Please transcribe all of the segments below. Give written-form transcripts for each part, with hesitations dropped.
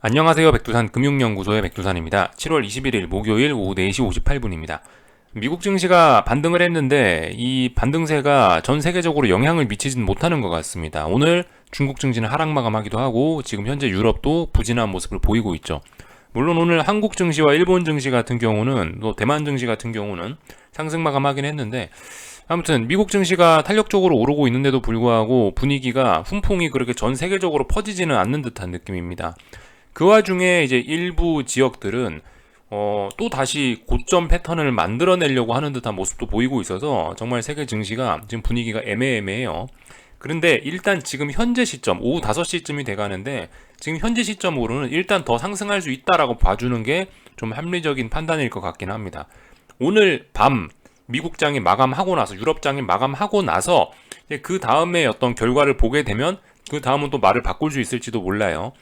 안녕하세요. 백두산 금융연구소의 백두산입니다. 7월 21일 목요일 오후 4시 58분입니다. 미국 증시가 반등을 했는데 이 반등세가 전 세계적으로 영향을 미치진 못하는 것 같습니다. 오늘 중국 증시는 하락 마감하기도 하고 지금 현재 유럽도 부진한 모습을 보이고 있죠. 물론 오늘 한국 증시와 일본 증시 같은 경우는 또 대만 증시 같은 경우는 상승 마감하긴 했는데 아무튼 미국 증시가 탄력적으로 오르고 있는데도 불구하고 분위기가 훈풍이 그렇게 전 세계적으로 퍼지지는 않는 듯한 느낌입니다. 그 와중에 이제 일부 지역들은 또 다시 고점 패턴을 만들어내려고 하는 듯한 모습도 보이고 있어서 정말 세계 증시가 지금 분위기가 애매해요. 그런데 일단 지금 현재 시점 오후 5시쯤이 돼가는데 지금 현재 시점으로는 일단 더 상승할 수 있다라고 봐주는 게 좀 합리적인 판단일 것 같긴 합니다. 오늘 밤 미국장이 마감하고 나서 유럽장이 마감하고 나서 그 다음에 어떤 결과를 보게 되면 그 다음은 또 말을 바꿀 수 있을지도 몰라요.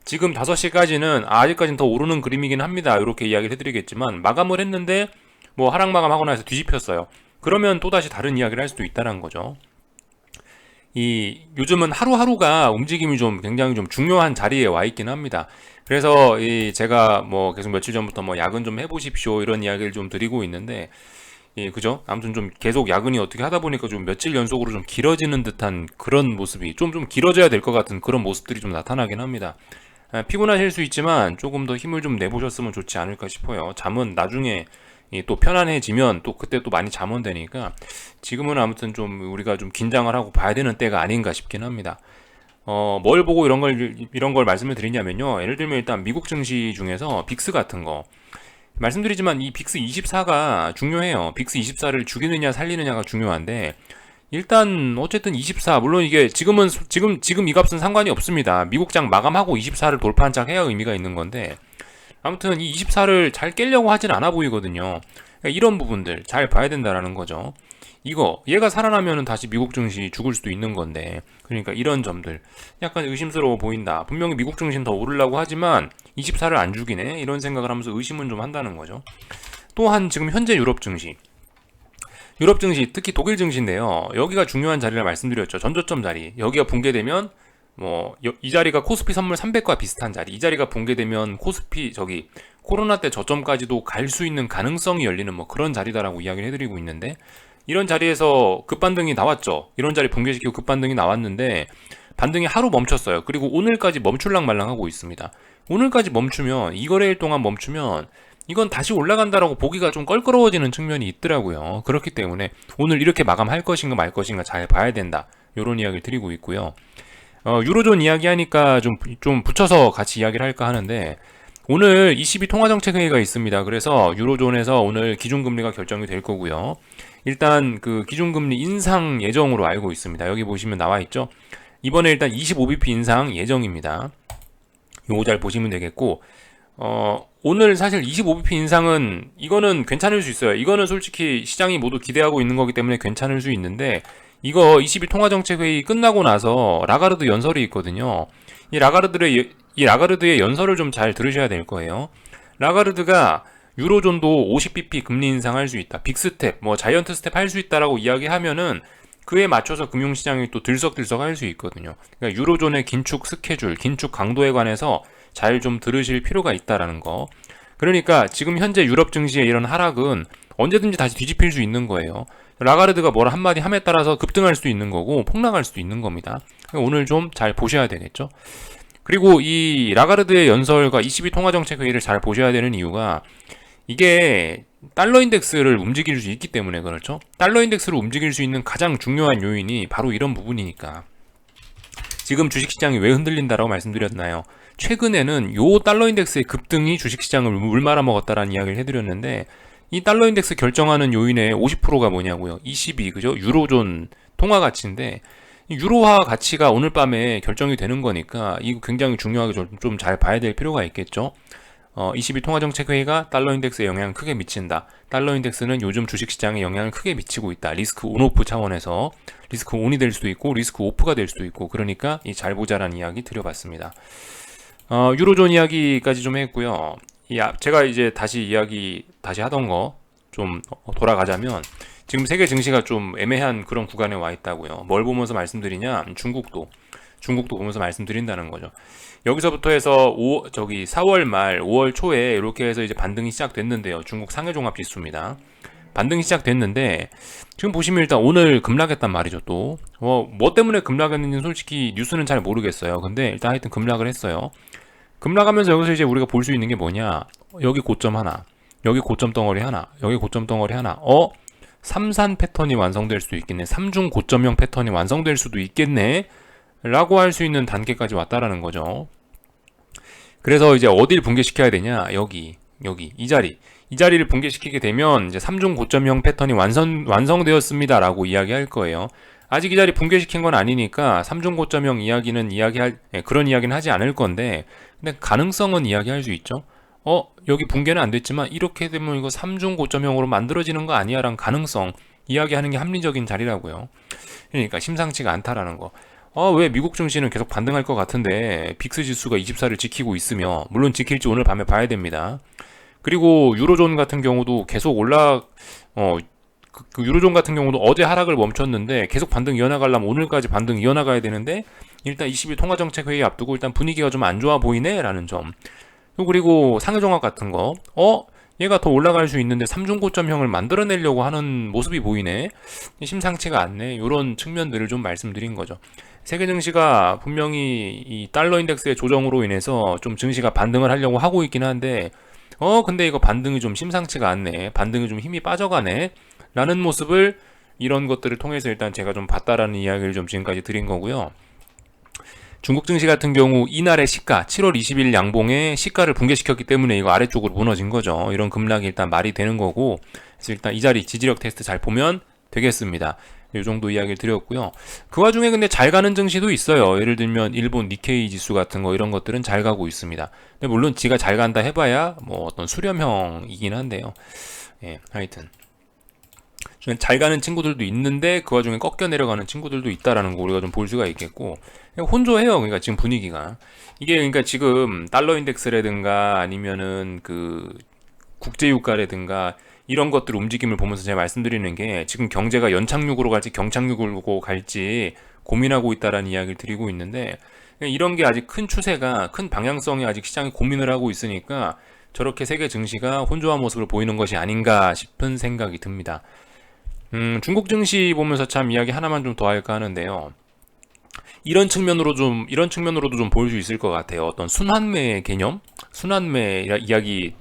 지금 5시까지는 아직까지는 더 오르는 그림이긴 합니다. 이렇게 이야기를 해드리겠지만 마감을 했는데 뭐 하락 마감하고 나서 뒤집혔어요. 그러면 또다시 다른 이야기를 할 수도 있다는 거죠. 요즘은 하루하루가 움직임이 좀 굉장히 좀 중요한 자리에 와 있긴 합니다. 그래서 제가 뭐 계속 며칠 전부터 뭐 야근 좀 해보십시오 이런 이야기를 좀 드리고 있는데 그죠? 아무튼 좀 계속 야근이 어떻게 하다 보니까 좀 며칠 연속으로 좀 길어지는 듯한 그런 모습이 좀 길어져야 될 것 같은 그런 모습들이 좀 나타나긴 합니다. 피곤하실 수 있지만 조금 더 힘을 좀 내보셨으면 좋지 않을까 싶어요. 잠은 나중에 또 편안해지면 또 그때 또 많이 잠원되니까 지금은 아무튼 좀 우리가 좀 긴장을 하고 봐야 되는 때가 아닌가 싶긴 합니다. 뭘 보고 이런 걸 말씀을 드리냐면요. 예를 들면 일단 미국 증시 중에서 빅스 같은 거 말씀드리지만 이 빅스 24가 중요해요. 빅스 24를 죽이느냐 살리느냐가 중요한데 일단 어쨌든 24 물론 이게 지금 이 값은 상관이 없습니다. 미국장 마감하고 24를 돌파한 짝 해야 의미가 있는 건데 아무튼 이 24를 잘 깨려고 하진 않아 보이거든요. 그러니까 이런 부분들 잘 봐야 된다라는 거죠. 얘가 살아나면은 다시 미국 증시 죽을 수도 있는 건데 그러니까 이런 점들 약간 의심스러워 보인다. 분명히 미국 증시는 더 오르려고 하지만 24를 안 죽이네 이런 생각을 하면서 의심은 좀 한다는 거죠. 또한 지금 현재 유럽 증시, 특히 독일 증시인데요. 여기가 중요한 자리를 말씀드렸죠. 전저점 자리. 여기가 붕괴되면 이 자리가 코스피 선물 300과 비슷한 자리. 이 자리가 붕괴되면 코스피 코로나 때 저점까지도 갈 수 있는 가능성이 열리는 뭐 그런 자리다라고 이야기를 해드리고 있는데 이런 자리에서 급반등이 나왔죠. 이런 자리 붕괴시키고 급반등이 나왔는데 반등이 하루 멈췄어요. 그리고 오늘까지 멈출랑 말랑하고 있습니다. 오늘까지 멈추면 이 거래일 동안 멈추면 이건 다시 올라간다라고 보기가 좀 껄끄러워지는 측면이 있더라고요. 그렇기 때문에 오늘 이렇게 마감할 것인가 말 것인가 잘 봐야 된다. 이런 이야기를 드리고 있고요. 유로존 이야기하니까 좀 붙여서 같이 이야기를 할까 하는데 오늘 ECB 통화정책회의가 있습니다. 그래서 유로존에서 오늘 기준금리가 결정이 될 거고요. 일단 그 기준금리 인상 예정으로 알고 있습니다. 여기 보시면 나와 있죠. 이번에 일단 25bp 인상 예정입니다. 요거 잘 보시면 되겠고 오늘 사실 25bp 인상은 이거는 괜찮을 수 있어요. 이거는 솔직히 시장이 모두 기대하고 있는 거기 때문에 괜찮을 수 있는데 이거 22 통화정책회의 끝나고 나서 라가르드 연설이 있거든요. 이 라가르드의 연설을 좀 잘 들으셔야 될 거예요. 라가르드가 유로존도 50bp 금리 인상할 수 있다. 빅스텝, 자이언트 스텝 할 수 있다라고 이야기하면은 그에 맞춰서 금융시장이 또 들썩들썩 할 수 있거든요. 그러니까 유로존의 긴축 스케줄, 긴축 강도에 관해서 잘 좀 들으실 필요가 있다라는 거. 그러니까 지금 현재 유럽 증시의 이런 하락은 언제든지 다시 뒤집힐 수 있는 거예요. 라가르드가 뭐라 한마디 함에 따라서 급등할 수도 있는 거고 폭락할 수도 있는 겁니다. 그러니까 오늘 좀 잘 보셔야 되겠죠. 그리고 이 라가르드의 연설과 22 통화정책회의를 잘 보셔야 되는 이유가 이게 달러 인덱스를 움직일 수 있기 때문에 그렇죠. 달러 인덱스를 움직일 수 있는 가장 중요한 요인이 바로 이런 부분이니까. 지금 주식시장이 왜 흔들린다라고 말씀드렸나요? 최근에는 요 달러 인덱스의 급등이 주식시장을 물 말아먹었다라는 이야기를 해드렸는데 이 달러 인덱스 결정하는 요인의 50%가 뭐냐고요? 22, 그죠? 유로존 통화 가치인데 유로화 가치가 오늘 밤에 결정이 되는 거니까 이거 굉장히 중요하게 좀 잘 봐야 될 필요가 있겠죠. 22 통화정책회의가 달러 인덱스에 영향을 크게 미친다. 달러 인덱스는 요즘 주식시장에 영향을 크게 미치고 있다. 리스크 온오프 차원에서 리스크 온이 될 수도 있고 리스크 오프가 될 수도 있고 그러니까 이 잘 보자라는 이야기 드려봤습니다. 유로존 이야기까지 좀 했고요. 제가 이제 다시 하던 거 좀 돌아가자면 지금 세계 증시가 좀 애매한 그런 구간에 와 있다고요. 뭘 보면서 말씀드리냐? 중국도 보면서 말씀드린다는 거죠. 여기서부터 해서 4월 말 5월 초에 이렇게 해서 이제 반등이 시작됐는데요. 중국 상해종합지수입니다. 반등이 시작됐는데 지금 보시면 일단 오늘 급락했단 말이죠. 또 뭐 때문에 급락했는지는 솔직히 뉴스는 잘 모르겠어요. 근데 일단 하여튼 급락을 했어요. 급락하면서 여기서 이제 우리가 볼 수 있는 게 뭐냐, 여기 고점 하나, 여기 고점 덩어리 하나, 여기 고점 덩어리 하나, 삼산 패턴이 완성될 수도 있겠네, 삼중 고점형 패턴이 완성될 수도 있겠네 라고 할 수 있는 단계까지 왔다라는 거죠. 그래서 이제 어딜 붕괴시켜야 되냐, 여기 이 자리를 붕괴시키게 되면 이제 3중 고점형 패턴이 완성되었습니다 라고 이야기할 거예요. 아직 이 자리 붕괴시킨 건 아니니까 3중 고점형 그런 이야기는 하지 않을 건데, 근데 가능성은 이야기할 수 있죠. 여기 붕괴는 안 됐지만 이렇게 되면 이거 3중 고점형으로 만들어지는 거 아니야 라는 가능성 이야기하는 게 합리적인 자리라고요. 그러니까 심상치가 않다라는 거. 왜 미국 증시는 계속 반등할 것 같은데 빅스 지수가 24를 지키고 있으며, 물론 지킬지 오늘 밤에 봐야 됩니다. 그리고 유로존 같은 경우도 계속 유로존 같은 경우도 어제 하락을 멈췄는데 계속 반등 이어나가려면 오늘까지 반등 이어나가야 되는데, 일단 20일 통화정책회의 앞두고 일단 분위기가 좀 안 좋아 보이네 라는 점. 그리고 상해종합 같은 거 얘가 더 올라갈 수 있는데 3중고점형을 만들어내려고 하는 모습이 보이네, 심상치가 않네, 이런 측면들을 좀 말씀드린 거죠. 세계 증시가 분명히 이 달러 인덱스의 조정으로 인해서 좀 증시가 반등을 하려고 하고 있긴 한데 근데 이거 반등이 좀 심상치가 않네, 반등이 좀 힘이 빠져가네 라는 모습을 이런 것들을 통해서 일단 제가 좀 봤다라는 이야기를 좀 지금까지 드린 거고요. 중국 증시 같은 경우 이날의 시가 7월 20일 양봉에 시가를 붕괴시켰기 때문에 이거 아래쪽으로 무너진 거죠. 이런 급락이 일단 말이 되는 거고, 그래서 일단 이 자리 지지력 테스트 잘 보면 되겠습니다. 이 정도 이야기를 드렸고요. 그 와중에 근데 잘 가는 증시도 있어요. 예를 들면 일본 니케이 지수 같은 거, 이런 것들은 잘 가고 있습니다. 근데 물론 지가 잘 간다 해봐야 뭐 어떤 수렴형이긴 한데요. 하여튼 잘 가는 친구들도 있는데 그 와중에 꺾여 내려가는 친구들도 있다라는 거 우리가 좀 볼 수가 있겠고, 혼조해요. 그러니까 지금 분위기가 이게, 그러니까 지금 달러 인덱스라든가 아니면은 그 국제유가라든가 이런 것들 움직임을 보면서 제가 말씀드리는 게, 지금 경제가 연착륙으로 갈지 경착륙으로 갈지 고민하고 있다라는 이야기를 드리고 있는데, 이런 게 아직 큰 추세가, 큰 방향성이 아직 시장이 고민을 하고 있으니까 저렇게 세계 증시가 혼조한 모습을 보이는 것이 아닌가 싶은 생각이 듭니다. 중국 증시 보면서 참 이야기 하나만 좀 더 할까 하는데요. 이런 측면으로도 좀 볼 수 있을 것 같아요. 어떤 순환매 개념, 순환매 이야기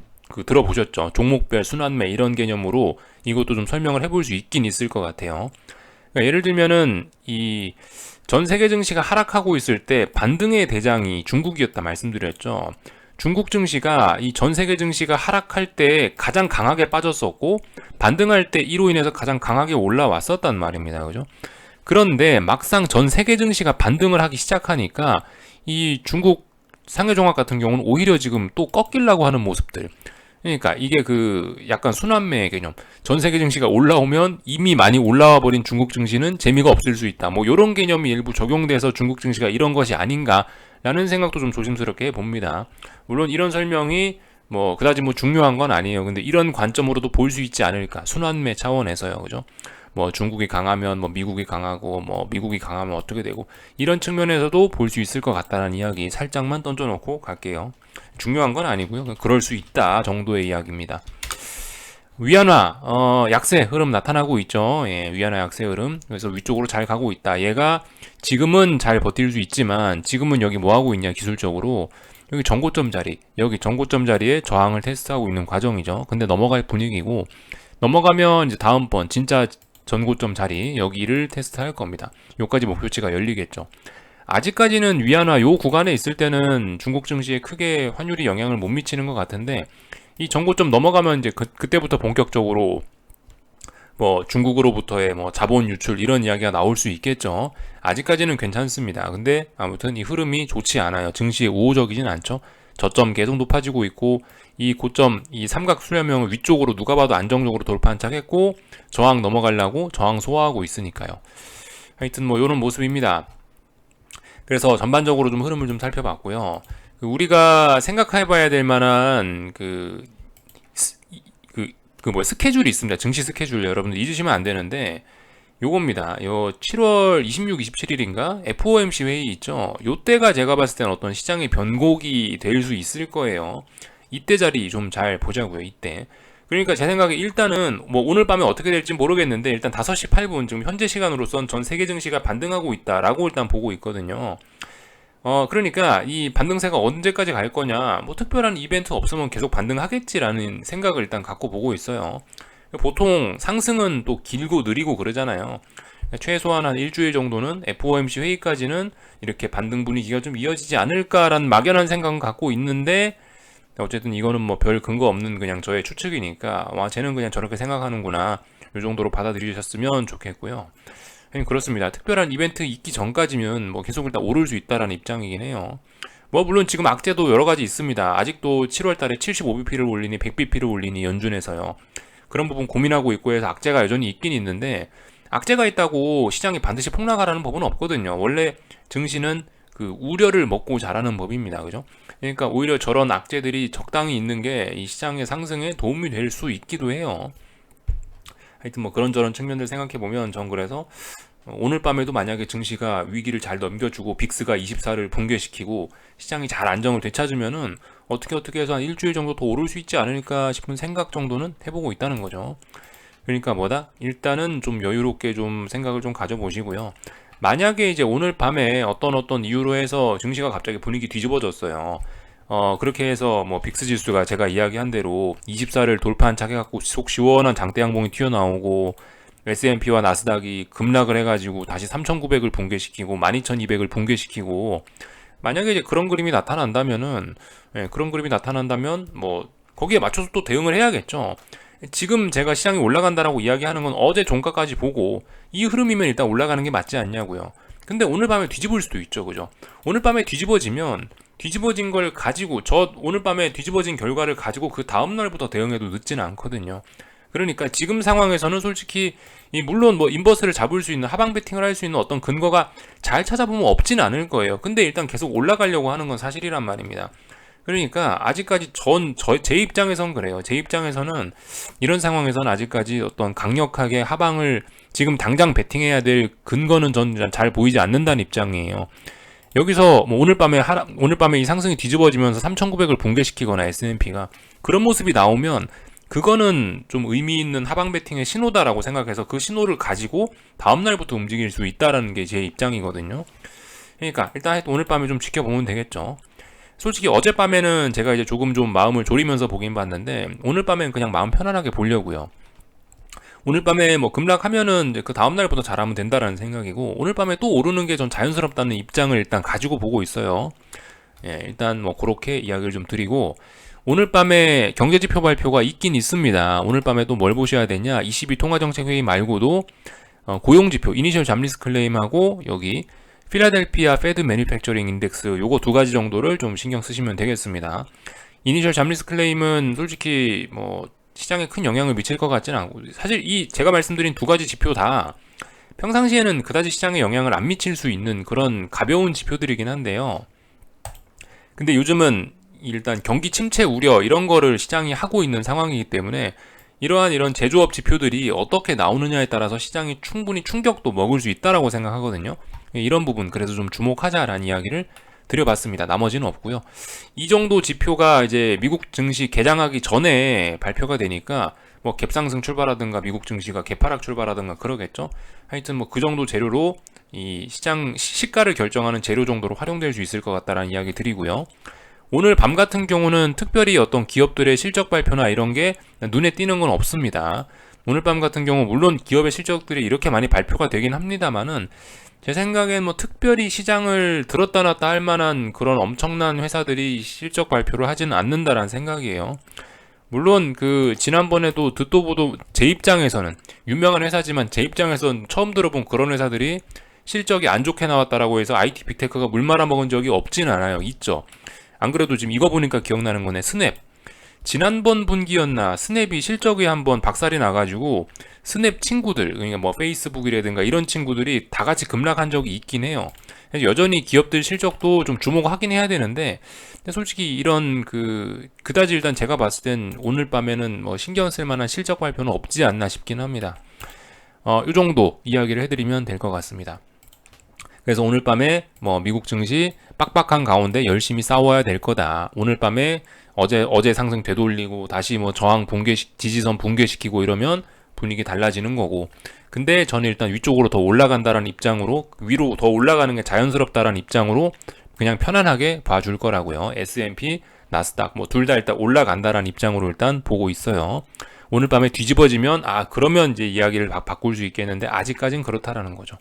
들어보셨죠? 종목별 순환매 이런 개념으로 이것도 좀 설명을 해볼 수 있긴 있을 것 같아요. 그러니까 예를 들면은 이 전 세계 증시가 하락하고 있을 때 반등의 대장이 중국이었다 말씀드렸죠. 중국 증시가 이 전 세계 증시가 하락할 때 가장 강하게 빠졌었고, 반등할 때 이로 인해서 가장 강하게 올라왔었단 말입니다. 그죠? 그런데 막상 전 세계 증시가 반등을 하기 시작하니까 이 중국 상해종합 같은 경우는 오히려 지금 또 꺾이려고 하는 모습들. 그러니까 이게 약간 순환매 개념. 전 세계 증시가 올라오면 이미 많이 올라와 버린 중국 증시는 재미가 없을 수 있다. 뭐 이런 개념이 일부 적용돼서 중국 증시가 이런 것이 아닌가라는 생각도 좀 조심스럽게 해봅니다. 물론 이런 설명이 뭐 그다지 뭐 중요한 건 아니에요. 근데 이런 관점으로도 볼 수 있지 않을까. 순환매 차원에서요. 그죠? 뭐 중국이 강하면 뭐 미국이 강하고, 뭐 미국이 강하면 어떻게 되고, 이런 측면에서도 볼 수 있을 것 같다는 이야기 살짝만 던져놓고 갈게요. 중요한 건 아니고요. 그럴 수 있다 정도의 이야기입니다. 위안화 약세 흐름 나타나고 있죠. 위안화 약세 흐름. 그래서 위쪽으로 잘 가고 있다. 얘가 지금은 잘 버틸 수 있지만 지금은 여기 뭐 하고 있냐, 기술적으로 여기 전고점 자리에 저항을 테스트하고 있는 과정이죠. 근데 넘어갈 분위기고, 넘어가면 이제 다음번 진짜 전고점 자리 여기를 테스트할 겁니다. 여기까지 목표치가 열리겠죠. 아직까지는 위안화 요 구간에 있을 때는 중국 증시에 크게 환율이 영향을 못 미치는 것 같은데, 이 전고점 넘어가면 이제 그때부터 본격적으로 뭐 중국으로부터의 뭐 자본 유출 이런 이야기가 나올 수 있겠죠. 아직까지는 괜찮습니다. 근데 아무튼 이 흐름이 좋지 않아요. 증시에 우호적이진 않죠. 저점 계속 높아지고 있고, 이 고점, 이 삼각 수렴형을 위쪽으로 누가 봐도 안정적으로 돌파한착했고, 저항 넘어가려고 저항 소화하고 있으니까요. 하여튼 뭐 이런 모습입니다. 그래서 전반적으로 좀 흐름을 좀 살펴봤고요. 우리가 생각해봐야 될 만한 스케줄이 있습니다. 증시 스케줄 여러분들 잊으시면 안 되는데, 요겁니다. 요 7월 26, 27일인가 FOMC 회의 있죠. 요때가 제가 봤을 때는 어떤 시장의 변곡이 될 수 있을 거예요. 이때 자리 좀 잘 보자고요. 이때. 그러니까 제 생각에 일단은 뭐 오늘 밤에 어떻게 될지 모르겠는데 일단 5시 8분 지금 현재 시간으로선 전 세계 증시가 반등하고 있다라고 일단 보고 있거든요. 그러니까 이 반등세가 언제까지 갈 거냐, 뭐 특별한 이벤트 없으면 계속 반등하겠지라는 생각을 일단 갖고 보고 있어요. 보통 상승은 또 길고 느리고 그러잖아요. 최소한 한 일주일 정도는 FOMC 회의까지는 이렇게 반등 분위기가 좀 이어지지 않을까라는 막연한 생각은 갖고 있는데, 어쨌든 이거는 뭐 별 근거 없는 그냥 저의 추측이니까 와 쟤는 그냥 저렇게 생각하는구나, 이 정도로 받아들이셨으면 좋겠고요. 그렇습니다. 특별한 이벤트 있기 전까지면 뭐 계속 일단 오를 수 있다라는 입장이긴 해요. 뭐 물론 지금 악재도 여러 가지 있습니다. 아직도 7월 달에 75bp를 올리니 100bp를 올리니 연준에서요. 그런 부분 고민하고 있고 해서 악재가 여전히 있긴 있는데, 악재가 있다고 시장이 반드시 폭락하라는 법은 없거든요. 원래 증시는 그 우려를 먹고 자라는 법입니다. 그죠? 그러니까 오히려 저런 악재들이 적당히 있는 게 이 시장의 상승에 도움이 될 수 있기도 해요. 하여튼 뭐 그런저런 측면들 생각해 보면 전 그래서 오늘 밤에도 만약에 증시가 위기를 잘 넘겨주고 빅스가 24를 붕괴시키고 시장이 잘 안정을 되찾으면은 어떻게 해서 한 일주일 정도 더 오를 수 있지 않을까 싶은 생각 정도는 해보고 있다는 거죠. 그러니까 뭐다? 일단은 좀 여유롭게 좀 생각을 좀 가져보시고요. 만약에 이제 오늘 밤에 어떤 이유로 해서 증시가 갑자기 분위기 뒤집어졌어요. 그렇게 해서 뭐 빅스 지수가 제가 이야기한 대로 24를 돌파한 척 해갖고 속 시원한 장대 양봉이 튀어나오고 S&P와 나스닥이 급락을 해가지고 다시 3,900을 붕괴시키고 12,200을 붕괴시키고, 만약에 이제 그런 그림이 나타난다면은, 그런 그림이 나타난다면 뭐 거기에 맞춰서 또 대응을 해야겠죠. 지금 제가 시장이 올라간다라고 이야기하는 건 어제 종가까지 보고 이 흐름이면 일단 올라가는 게 맞지 않냐고요. 근데 오늘 밤에 뒤집을 수도 있죠, 그죠? 오늘 밤에 뒤집어지면 뒤집어진 걸 가지고, 오늘 밤에 뒤집어진 결과를 가지고 그 다음 날부터 대응해도 늦지는 않거든요. 그러니까 지금 상황에서는 솔직히 물론 뭐 인버스를 잡을 수 있는, 하방 베팅을 할 수 있는 어떤 근거가 잘 찾아보면 없지는 않을 거예요. 근데 일단 계속 올라가려고 하는 건 사실이란 말입니다. 그러니까 아직까지 제 입장에선 그래요. 제 입장에서는 이런 상황에서는 아직까지 어떤 강력하게 하방을 지금 당장 베팅해야 될 근거는 전 잘 보이지 않는다는 입장이에요. 여기서 뭐 오늘 밤에 이 상승이 뒤집어지면서 3,900을 붕괴시키거나 S&P가 그런 모습이 나오면 그거는 좀 의미 있는 하방 베팅의 신호다라고 생각해서 그 신호를 가지고 다음 날부터 움직일 수 있다라는 게 제 입장이거든요. 그러니까 일단 오늘 밤에 좀 지켜보면 되겠죠. 솔직히 어젯밤에는 제가 이제 조금 좀 마음을 졸이면서 보긴 봤는데, 오늘 밤에는 그냥 마음 편안하게 보려고요. 오늘 밤에 뭐 급락하면은 이제 그 다음 날부터 잘하면 된다라는 생각이고, 오늘 밤에 또 오르는 게 전 자연스럽다는 입장을 일단 가지고 보고 있어요. 일단 뭐 그렇게 이야기를 좀 드리고, 오늘 밤에 경제지표 발표가 있긴 있습니다. 오늘 밤에 또 뭘 보셔야 되냐? 22 통화정책회의 말고도 고용지표, 이니셜 잡리스 클레임하고 여기 필라델피아 페드 매니팩처링 인덱스, 요거 두 가지 정도를 좀 신경 쓰시면 되겠습니다. 이니셜 잡리스 클레임은 솔직히 뭐 시장에 큰 영향을 미칠 것 같지는 않고, 사실 이 제가 말씀드린 두 가지 지표 다 평상시에는 그다지 시장에 영향을 안 미칠 수 있는 그런 가벼운 지표들이긴 한데요. 근데 요즘은 일단 경기 침체 우려 이런 거를 시장이 하고 있는 상황이기 때문에 이런 제조업 지표들이 어떻게 나오느냐에 따라서 시장이 충분히 충격도 먹을 수 있다라고 생각하거든요. 이런 부분 그래서 좀 주목하자라는 이야기를 드려봤습니다. 나머지는 없고요. 이 정도 지표가 이제 미국 증시 개장하기 전에 발표가 되니까 뭐 갭상승 출발하든가 미국 증시가 개파락 출발하든가 그러겠죠. 하여튼 뭐 그 정도 재료로 이 시장 시가를 결정하는 재료 정도로 활용될 수 있을 것 같다라는 이야기 드리고요. 오늘 밤 같은 경우는 특별히 어떤 기업들의 실적 발표나 이런 게 눈에 띄는 건 없습니다. 오늘 밤 같은 경우 물론 기업의 실적들이 이렇게 많이 발표가 되긴 합니다만은, 제 생각엔 뭐 특별히 시장을 들었다 놨다 할 만한 그런 엄청난 회사들이 실적 발표를 하지는 않는다라는 생각이에요. 물론 그 지난번에도 듣도 보도 제 입장에서는 유명한 회사지만 제 입장에서는 처음 들어본 그런 회사들이 실적이 안 좋게 나왔다라고 해서 IT 빅테크가 물 말아먹은 적이 없진 않아요. 있죠. 안 그래도 지금 이거 보니까 기억나는 거네. 스냅. 지난번 분기였나 스냅이 실적이 한번 박살이 나가지고 스냅 친구들, 그러니까 뭐 페이스북이라든가 이런 친구들이 다 같이 급락한 적이 있긴 해요. 그래서 여전히 기업들 실적도 좀 주목하긴 해야 되는데, 근데 솔직히 이런 그다지 일단 제가 봤을 땐 오늘 밤에는 뭐 신경 쓸 만한 실적 발표는 없지 않나 싶긴 합니다. 이 정도 이야기를 해드리면 될 것 같습니다. 그래서 오늘 밤에 뭐 미국 증시 빡빡한 가운데 열심히 싸워야 될 거다. 오늘 밤에 어제 상승 되돌리고 다시 뭐 저항 붕괴 지지선 붕괴시키고 이러면 분위기 달라지는 거고. 근데 저는 일단 위쪽으로 더 올라간다라는 입장으로, 위로 더 올라가는 게 자연스럽다라는 입장으로 그냥 편안하게 봐줄 거라고요. S&P, 나스닥 뭐 둘 다 일단 올라간다라는 입장으로 일단 보고 있어요. 오늘 밤에 뒤집어지면 그러면 이제 이야기를 바꿀 수 있겠는데 아직까진 그렇다라는 거죠.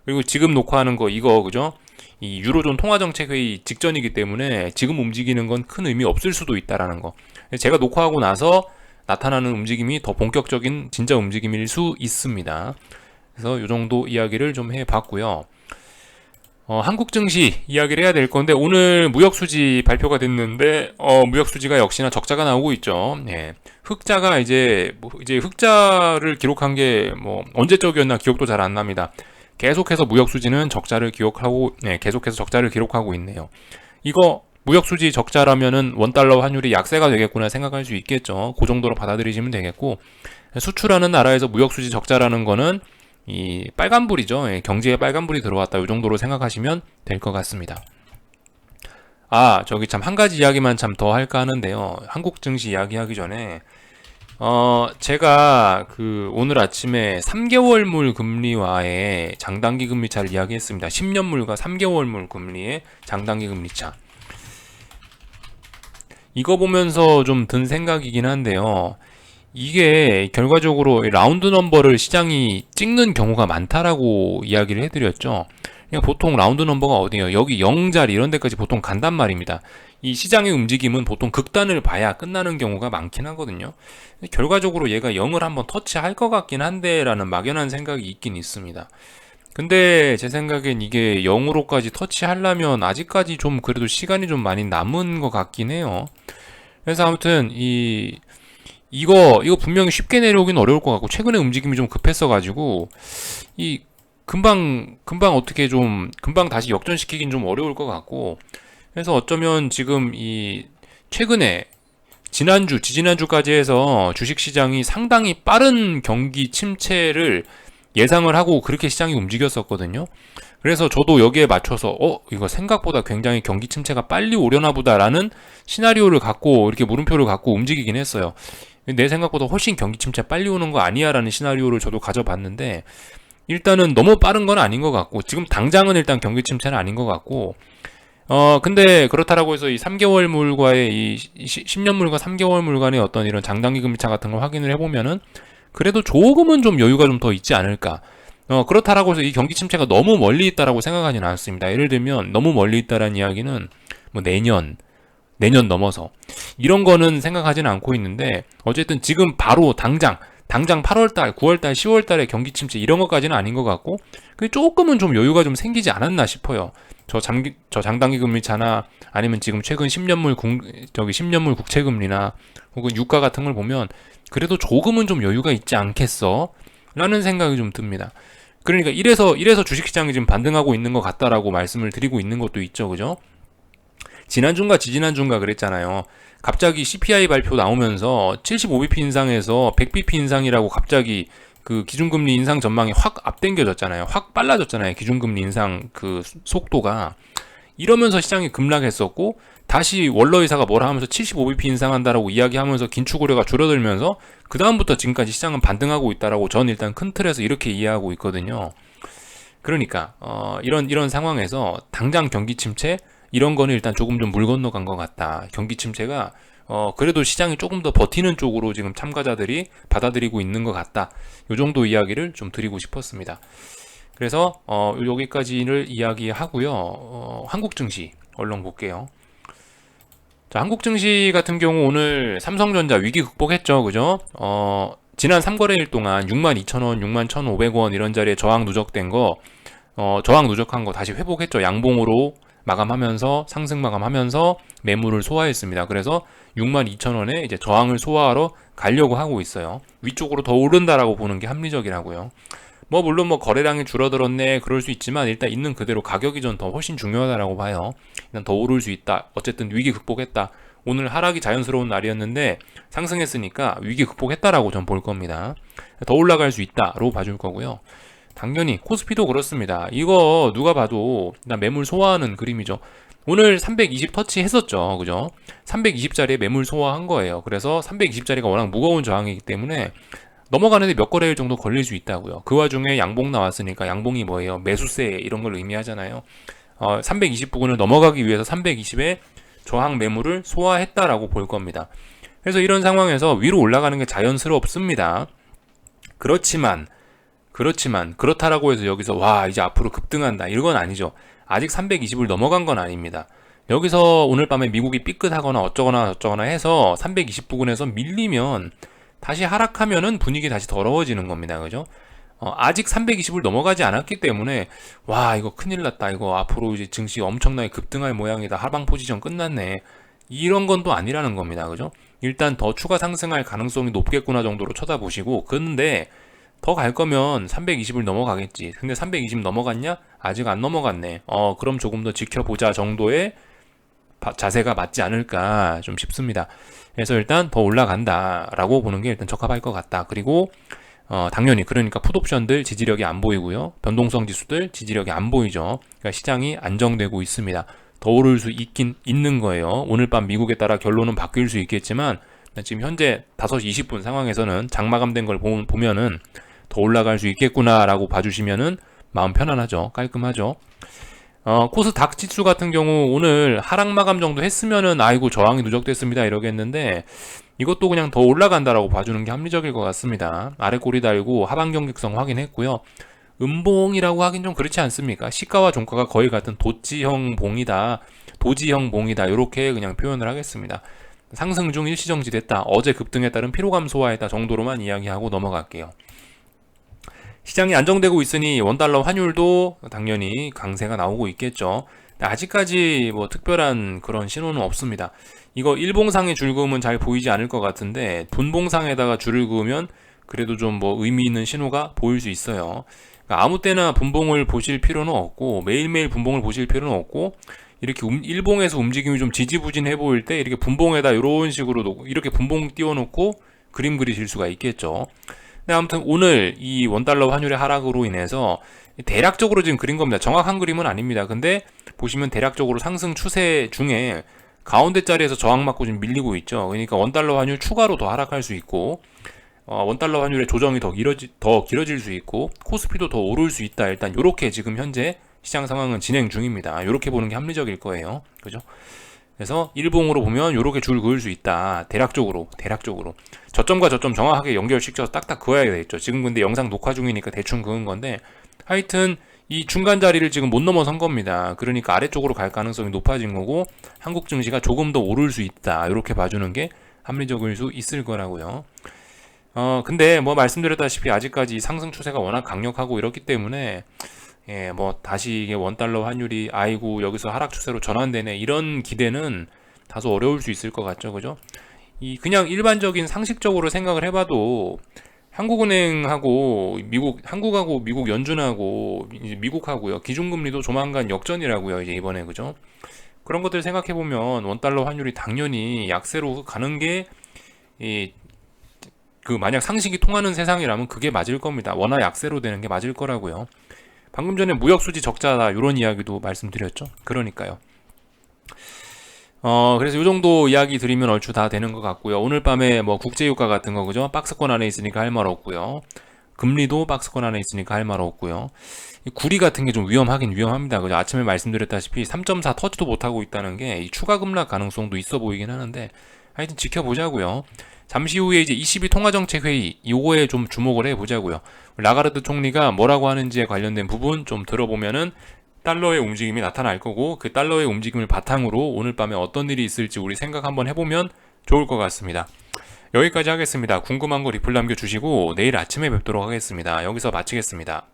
그리고 지금 녹화하는 거 이거 그죠? 이 유로존 통화정책회의 직전이기 때문에 지금 움직이는 건 큰 의미 없을 수도 있다라는 거. 제가 녹화하고 나서 나타나는 움직임이 더 본격적인 진짜 움직임일 수 있습니다. 그래서 이 정도 이야기를 좀 해봤고요. 한국 증시 이야기를 해야 될 건데 오늘 무역수지 발표가 됐는데 무역수지가 역시나 적자가 나오고 있죠. 예. 흑자가 이제 흑자를 기록한 게 뭐 언제적이었나 기억도 잘 안 납니다. 계속해서 무역수지는 적자를 계속해서 적자를 기록하고 있네요. 이거 무역수지 적자라면은 원달러 환율이 약세가 되겠구나 생각할 수 있겠죠. 그 정도로 받아들이시면 되겠고, 수출하는 나라에서 무역수지 적자라는 거는 이 빨간불이죠. 경제에 빨간불이 들어왔다. 이 정도로 생각하시면 될 것 같습니다. 저기 참 한 가지 이야기만 참 더 할까 하는데요. 한국 증시 이야기하기 전에 제가 오늘 아침에 3개월물 금리와의 장단기 금리차를 이야기했습니다. 10년물과 3개월물 금리의 장단기 금리차. 이거 보면서 좀 든 생각이긴 한데요. 이게 결과적으로 라운드 넘버를 시장이 찍는 경우가 많다라고 이야기를 해드렸죠. 그냥 보통 라운드 넘버가 어디예요? 여기 0자리 이런 데까지 보통 간단 말입니다. 이 시장의 움직임은 보통 극단을 봐야 끝나는 경우가 많긴 하거든요. 결과적으로 얘가 0을 한번 터치할 것 같긴 한데 라는 막연한 생각이 있긴 있습니다. 근데 제 생각엔 이게 0으로까지 터치하려면 아직까지 좀 그래도 시간이 좀 많이 남은 것 같긴 해요. 그래서 아무튼 이거 분명히 쉽게 내려오긴 어려울 것 같고 최근에 움직임이 좀 급했어가지고 금방 어떻게 좀 금방 다시 역전시키긴 좀 어려울 것 같고, 그래서 어쩌면 지금 최근에 지지난주까지 해서 주식시장이 상당히 빠른 경기 침체를 예상을 하고 그렇게 시장이 움직였었거든요. 그래서 저도 여기에 맞춰서 이거 생각보다 굉장히 경기 침체가 빨리 오려나 보다라는 시나리오를 갖고 이렇게 물음표를 갖고 움직이긴 했어요. 내 생각보다 훨씬 경기 침체 빨리 오는 거 아니야 라는 시나리오를 저도 가져봤는데, 일단은 너무 빠른 건 아닌 것 같고 지금 당장은 일단 경기 침체는 아닌 것 같고, 근데 그렇다라고 해서 이 3개월물과의 이 10년물과 3개월물 간의 어떤 이런 장단기 금리차 같은 걸 확인을 해보면은 그래도 조금은 좀 여유가 좀 더 있지 않을까. 그렇다라고 해서 이 경기 침체가 너무 멀리 있다라고 생각하지는 않습니다. 예를 들면 너무 멀리 있다라는 이야기는 뭐 내년 넘어서 이런 거는 생각하지는 않고 있는데, 어쨌든 지금 바로 당장 8월달, 9월달, 10월달에 경기 침체 이런 것까지는 아닌 것 같고, 조금은 좀 여유가 좀 생기지 않았나 싶어요. 저 장단기 금리차나 아니면 지금 최근 10년물 국채 금리나 혹은 유가 같은 걸 보면 그래도 조금은 좀 여유가 있지 않겠어? 라는 생각이 좀 듭니다. 그러니까 이래서 주식시장이 지금 반등하고 있는 것 같다라고 말씀을 드리고 있는 것도 있죠. 그죠? 지난주인가 지지난주인가 그랬잖아요. 갑자기 CPI 발표 나오면서 75bp 인상에서 100bp 인상이라고 갑자기 기준금리 인상 전망이 확 앞당겨졌잖아요. 확 빨라졌잖아요. 기준금리 인상 속도가. 이러면서 시장이 급락했었고, 다시 원로이사가 뭐라 하면서 75bp 인상한다라고 이야기하면서 긴축 우려가 줄어들면서 그 다음부터 지금까지 시장은 반등하고 있다라고 저는 일단 큰 틀에서 이렇게 이해하고 있거든요. 그러니까 이런 상황에서 당장 경기 침체 이런 거는 일단 조금 좀 물 건너간 것 같다. 경기 침체가 그래도 시장이 조금 더 버티는 쪽으로 지금 참가자들이 받아들이고 있는 것 같다. 요 정도 이야기를 좀 드리고 싶었습니다. 그래서 여기까지를 이야기하고요. 한국 증시 얼른 볼게요. 자, 한국 증시 같은 경우 오늘 삼성전자 위기 극복했죠. 그죠? 지난 3거래일 동안 62,000원, 61,500원 이런 자리에 저항 누적된 거, 저항 누적한 거 다시 회복했죠. 양봉으로 마감하면서 상승 마감하면서 매물을 소화했습니다. 그래서 62,000원에 이제 저항을 소화하러 가려고 하고 있어요. 위쪽으로 더 오른다라고 보는 게 합리적이라고요. 물론 거래량이 줄어들었네 그럴 수 있지만 일단 있는 그대로 가격이 전 더 훨씬 중요하다라고 봐요. 일단 더 오를 수 있다. 어쨌든 위기 극복했다. 오늘 하락이 자연스러운 날이었는데 상승했으니까 위기 극복했다라고 전 볼 겁니다. 더 올라갈 수 있다로 봐줄 거고요. 당연히 코스피도 그렇습니다. 이거 누가 봐도 매물 소화하는 그림이죠. 오늘 320 터치 했었죠. 그죠? 320짜리에 매물 소화한 거예요. 그래서 320짜리가 워낙 무거운 저항이기 때문에 넘어가는데 몇 거래일 정도 걸릴 수 있다고요. 그 와중에 양봉 나왔으니까 양봉이 뭐예요? 매수세 이런 걸 의미하잖아요. 320 부근을 넘어가기 위해서 320에 저항 매물을 소화했다라고 볼 겁니다. 그래서 이런 상황에서 위로 올라가는 게 자연스럽습니다. 그렇지만 그렇다라고 해서 여기서 와 이제 앞으로 급등한다 이런 건 아니죠. 아직 320을 넘어간 건 아닙니다. 여기서 오늘 밤에 미국이 삐끗하거나 어쩌거나 저쩌거나 해서 320 부근에서 밀리면 다시 하락하면은 분위기 다시 더러워지는 겁니다. 그죠? 아직 320을 넘어가지 않았기 때문에 와 이거 큰일 났다. 이거 앞으로 이제 증시 엄청나게 급등할 모양이다. 하방 포지션 끝났네. 이런 건 또 아니라는 겁니다. 그죠? 일단 더 추가 상승할 가능성이 높겠구나 정도로 쳐다보시고 근데 더 갈 거면 320을 넘어가겠지. 근데 320 넘어갔냐? 아직 안 넘어갔네. 그럼 조금 더 지켜보자 정도의 자세가 맞지 않을까 좀 싶습니다. 그래서 일단 더 올라간다라고 보는 게 일단 적합할 것 같다. 그리고 당연히 그러니까 풋옵션들 지지력이 안 보이고요. 변동성 지수들 지지력이 안 보이죠. 그러니까 시장이 안정되고 있습니다. 더 오를 수 있는 거예요. 오늘 밤 미국에 따라 결론은 바뀔 수 있겠지만 지금 현재 5시 20분 상황에서는 장마감된 걸 보면은 더 올라갈 수 있겠구나라고 봐주시면은 마음 편안하죠. 깔끔하죠. 코스닥 지수 같은 경우 오늘 하락 마감 정도 했으면은 아이고 저항이 누적됐습니다 이러겠는데 이것도 그냥 더 올라간다라고 봐주는 게 합리적일 것 같습니다. 아래 꼬리 달고 하방 경직성 확인했고요. 음봉이라고 하긴 좀 그렇지 않습니까? 시가와 종가가 거의 같은 도지형 봉이다 이렇게 그냥 표현을 하겠습니다. 상승 중 일시정지 됐다. 어제 급등에 따른 피로감 소화했다 정도로만 이야기하고 넘어갈게요. 시장이 안정되고 있으니 원달러 환율도 당연히 강세가 나오고 있겠죠. 아직까지 뭐 특별한 그런 신호는 없습니다. 이거 일봉상의 줄그음은 잘 보이지 않을 것 같은데 분봉상에다가 줄을 그으면 그래도 좀 뭐 의미 있는 신호가 보일 수 있어요. 그러니까 아무 때나 분봉을 보실 필요는 없고 매일매일 분봉을 보실 필요는 없고 이렇게 일봉에서 움직임이 좀 지지부진해 보일 때 이렇게 분봉에다 이런 식으로 이렇게 분봉 띄워놓고 그림 그리실 수가 있겠죠. 근데 아무튼 오늘 이 원달러 환율의 하락으로 인해서 대략적으로 지금 그린 겁니다. 정확한 그림은 아닙니다. 근데 보시면 대략적으로 상승 추세 중에 가운데 자리에서 저항 맞고 지금 밀리고 있죠. 그러니까 원달러 환율 추가로 더 하락할 수 있고 원달러 환율의 조정이 더 길어질 수 있고 코스피도 더 오를 수 있다. 일단 이렇게 지금 현재 시장 상황은 진행 중입니다. 이렇게 보는 게 합리적일 거예요. 그죠? 그래서 일봉으로 보면 이렇게 줄 그을 수 있다. 대략적으로 저점과 저점 정확하게 연결시켜서 딱딱 그어야 되겠죠. 지금 근데 영상 녹화 중이니까 대충 그은 건데 하여튼 이 중간 자리를 지금 못 넘어선 겁니다. 그러니까 아래쪽으로 갈 가능성이 높아진 거고 한국 증시가 조금 더 오를 수 있다. 이렇게 봐주는 게 합리적일 수 있을 거라고요. 근데 뭐 말씀드렸다시피 아직까지 상승 추세가 워낙 강력하고 이렇기 때문에 뭐 다시 이게 원달러 환율이 아이고 여기서 하락 추세로 전환되네 이런 기대는 다소 어려울 수 있을 것 같죠. 그죠? 그냥 일반적인 상식적으로 생각을 해봐도 한국은행하고 한국하고 미국 연준하고 이제 미국하고요. 기준금리도 조만간 역전이라고요. 이제 이번에 그죠? 그런 것들 생각해 보면 원달러 환율이 당연히 약세로 가는 게 만약 상식이 통하는 세상이라면 그게 맞을 겁니다. 원화 약세로 되는 게 맞을 거라고요. 방금 전에 무역수지 적자다 이런 이야기도 말씀드렸죠. 그러니까요. 그래서 이 정도 이야기 드리면 얼추 다 되는 것 같고요. 오늘 밤에 뭐 국제유가 같은 거 그죠? 박스권 안에 있으니까 할 말 없고요. 금리도 박스권 안에 있으니까 할 말 없고요. 이 구리 같은 게 좀 위험하긴 위험합니다. 그죠? 아침에 말씀드렸다시피 3.4 터치도 못하고 있다는 게 이 추가 급락 가능성도 있어 보이긴 하는데 하여튼 지켜보자고요. 잠시 후에 이제 ECB 통화정책회의 요거에 좀 주목을 해보자고요. 라가르드 총리가 뭐라고 하는지에 관련된 부분 좀 들어보면은 달러의 움직임이 나타날 거고 그 달러의 움직임을 바탕으로 오늘 밤에 어떤 일이 있을지 우리 생각 한번 해보면 좋을 것 같습니다. 여기까지 하겠습니다. 궁금한 거 리플 남겨주시고 내일 아침에 뵙도록 하겠습니다. 여기서 마치겠습니다.